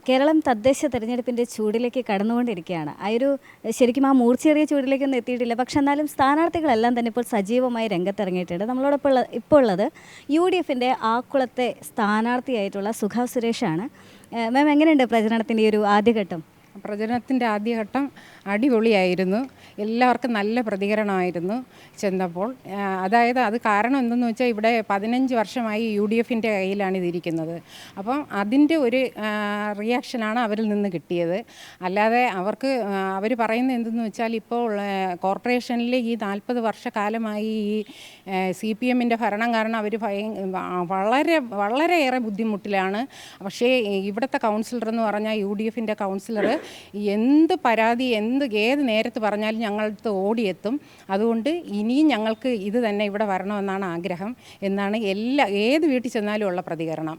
കേരളം തദ്ദേശ തെരഞ്ഞെടുപ്പിൻ്റെ ചൂടിലേക്ക് കടന്നുകൊണ്ടിരിക്കുകയാണ്. ശരിക്കും ആ മൂർച്ചയേറിയ ചൂടിലേക്കൊന്നും എത്തിയിട്ടില്ല. പക്ഷെ എന്നാലും സ്ഥാനാർത്ഥികളെല്ലാം തന്നെ ഇപ്പോൾ സജീവമായി രംഗത്തിറങ്ങിയിട്ടുണ്ട്. നമ്മളോടൊപ്പം ഇപ്പോൾ ഉള്ളത് UDFിൻ്റെ ആക്കുളത്തെ സ്ഥാനാർത്ഥിയായിട്ടുള്ള സുഖ സുരേഷാണ്. മാം, എങ്ങനെയുണ്ട് പ്രചരണത്തിൻ്റെ ഈ ഒരു ആദ്യഘട്ടം? പ്രചരണത്തിൻ്റെ ആദ്യഘട്ടം അടിപൊളിയായിരുന്നു. എല്ലാവർക്കും നല്ല പ്രതികരണമായിരുന്നു ചെന്നപ്പോൾ. അതായത് അത് കാരണം എന്തെന്ന് വെച്ചാൽ ഇവിടെ 15 വർഷമായി UDFിൻ്റെ കയ്യിലാണ് ഇതിരിക്കുന്നത്. അപ്പം അതിൻ്റെ ഒരു റിയാക്ഷനാണ് അവരിൽ നിന്ന് കിട്ടിയത്. അല്ലാതെ അവർ പറയുന്നത് എന്തെന്ന് വെച്ചാൽ ഇപ്പോൾ കോർപ്പറേഷനിൽ ഈ 40 വർഷക്കാലമായി ഈ CPMൻ്റെ ഭരണം കാരണം അവർ വളരെയേറെ ബുദ്ധിമുട്ടിലാണ്. പക്ഷേ ഇവിടുത്തെ കൗൺസിലർ എന്ന് പറഞ്ഞാൽ UDFിൻ്റെ കൗൺസിലർ എന്ത് പരാതി ഏത് നേരത്ത് പറഞ്ഞാലും ഞങ്ങളടുത്ത് ഓടിയെത്തും. അതുകൊണ്ട് ഇനിയും ഞങ്ങൾക്ക് ഇത് തന്നെ ഇവിടെ വരണമെന്നാണ് ആഗ്രഹം എന്നാണ് ഏത് വീട്ടിൽ ചെന്നാലും ഉള്ള പ്രതികരണം.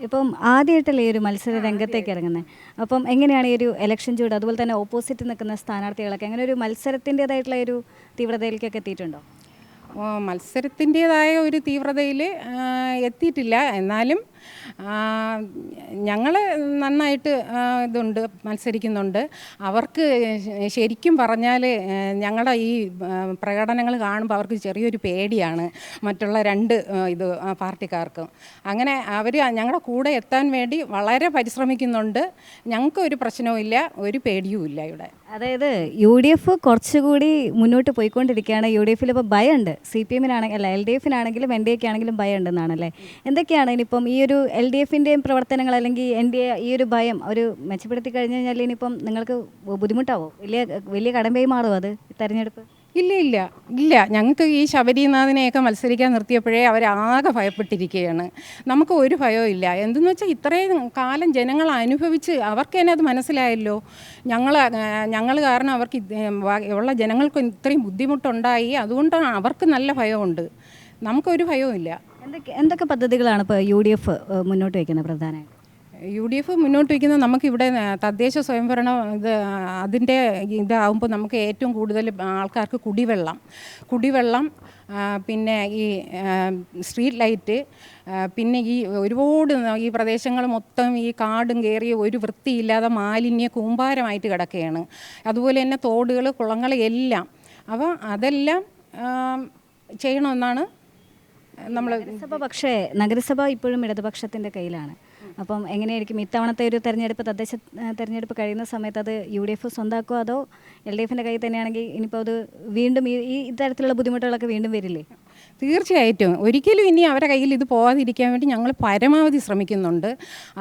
ഇപ്പം ആദ്യമായിട്ടല്ലേ ഈ ഒരു മത്സര രംഗത്തേക്ക് ഇറങ്ങുന്നത്. അപ്പം എങ്ങനെയാണ് ഈ ഒരു ഇലക്ഷൻ ചൂട്, അതുപോലെ തന്നെ ഓപ്പോസിറ്റ് നിൽക്കുന്ന സ്ഥാനാർത്ഥികളൊക്കെ അങ്ങനെ ഒരു മത്സരത്തിൻ്റേതായിട്ടുള്ള ഒരു തീവ്രതയിലേക്കൊക്കെ എത്തിയിട്ടുണ്ടോ? മത്സരത്തിൻ്റേതായ ഒരു തീവ്രതയിൽ എത്തിയിട്ടില്ല. എന്നാലും ഞങ്ങൾ നന്നായിട്ട് മത്സരിക്കുന്നുണ്ട്. അവർക്ക് ശരിക്കും പറഞ്ഞാൽ ഞങ്ങളുടെ ഈ പ്രകടനങ്ങൾ കാണുമ്പോൾ അവർക്ക് ചെറിയൊരു പേടിയാണ് മറ്റുള്ള രണ്ട് പാർട്ടിക്കാർക്കും. അങ്ങനെ അവർ ഞങ്ങളുടെ കൂടെ എത്താൻ വേണ്ടി വളരെ പരിശ്രമിക്കുന്നുണ്ട്. ഞങ്ങൾക്ക് ഒരു പ്രശ്നവുമില്ല, ഒരു പേടിയുമില്ല ഇവിടെ. അതായത് UDF കുറച്ചുകൂടി മുന്നോട്ട് പോയിക്കൊണ്ടിരിക്കുകയാണ്. UDFിൽ ഇപ്പോൾ ഭയമുണ്ട്. CPMനാണെങ്കിൽ LDFിനാണെങ്കിലും NDAക്ക് ആണെങ്കിലും ഭയം ഉണ്ടെന്നാണല്ലേ. എന്തൊക്കെയാണ് ഇനിയിപ്പം ഈ ഒരു LDFിൻ്റെയും പ്രവർത്തനങ്ങൾ അല്ലെങ്കിൽ NDA ഈ ഒരു ഭയം മെച്ചപ്പെടുത്തി കഴിഞ്ഞ് കഴിഞ്ഞാൽ ഇനിയിപ്പം നിങ്ങൾക്ക് ബുദ്ധിമുട്ടാവോ? വലിയ കടമ്പയായി മാറുമോ അത് തെരഞ്ഞെടുപ്പ്? ഇല്ല. ഞങ്ങൾക്ക് ഈ ശബരിനാഥനെയൊക്കെ മത്സരിക്കാൻ നിർത്തിയപ്പോഴേ അവരാകെ ഭയപ്പെട്ടിരിക്കുകയാണ്. നമുക്ക് ഒരു ഭയവും ഇല്ല. എന്തെന്ന് വെച്ചാൽ ഇത്രയും കാലം ജനങ്ങൾ അനുഭവിച്ച് അവർക്ക് തന്നെ അത് മനസ്സിലായല്ലോ. ഞങ്ങൾ കാരണം അവർക്ക് ഉള്ള ജനങ്ങൾക്ക് ഇത്രയും ബുദ്ധിമുട്ടുണ്ടായി. അതുകൊണ്ടാണ് അവർക്ക് നല്ല ഭയമുണ്ട്. നമുക്കൊരു ഭയവും ഇല്ല. എന്തൊക്കെ പദ്ധതികളാണ് ഇപ്പോൾ UDF മുന്നോട്ട് വയ്ക്കുന്നത്? പ്രധാനമായിട്ട് UDF മുന്നോട്ട് വയ്ക്കുന്നത് നമുക്കിവിടെ തദ്ദേശ സ്വയംഭരണം അതിൻ്റെ ഇതാകുമ്പോൾ നമുക്ക് ഏറ്റവും കൂടുതൽ ആൾക്കാർക്ക് കുടിവെള്ളം, പിന്നെ ഈ സ്ട്രീറ്റ് ലൈറ്റ്, പിന്നെ ഈ ഒരുപാട് ഈ പ്രദേശങ്ങൾ മൊത്തം ഈ കാടും കയറി ഒരു വൃത്തിയില്ലാതെ മാലിന്യ കൂമ്പാരമായിട്ട് കിടക്കുകയാണ്. അതുപോലെ തന്നെ തോടുകൾ, കുളങ്ങൾ എല്ലാം. അപ്പോൾ അതെല്ലാം ചെയ്യണമെന്നാണ് നഗരസഭ ഇപ്പോഴും ഇടതുപക്ഷത്തിൻ്റെ കയ്യിലാണ്. അപ്പം എങ്ങനെയായിരിക്കും ഇത്തവണത്തെ ഒരു തദ്ദേശ തെരഞ്ഞെടുപ്പ് കഴിയുന്ന സമയത്ത് അത് UDF സ്വന്തമാക്കുമോ അതോ LDFിൻ്റെ കയ്യിൽ തന്നെയാണെങ്കിൽ ഇനിയിപ്പോൾ അത് വീണ്ടും ഈ ഇത്തരത്തിലുള്ള ബുദ്ധിമുട്ടുകളൊക്കെ വീണ്ടും വരില്ലേ? തീർച്ചയായിട്ടും ഒരിക്കലും ഇനി അവരുടെ കയ്യിൽ ഇത് പോകാതിരിക്കാൻ വേണ്ടി ഞങ്ങൾ പരമാവധി ശ്രമിക്കുന്നുണ്ട്.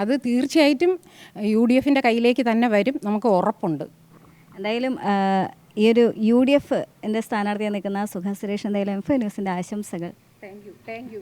അത് തീർച്ചയായിട്ടും UDFിൻ്റെ കയ്യിലേക്ക് തന്നെ വരും, നമുക്ക് ഉറപ്പുണ്ട്. എന്തായാലും ഈ ഒരു UDF എൻ്റെ സ്ഥാനാർത്ഥിയായി നിൽക്കുന്ന സുഖ സുരേഷ്, എന്തായാലും M5 ന്യൂസിൻ്റെ ആശംസകൾ. Thank you.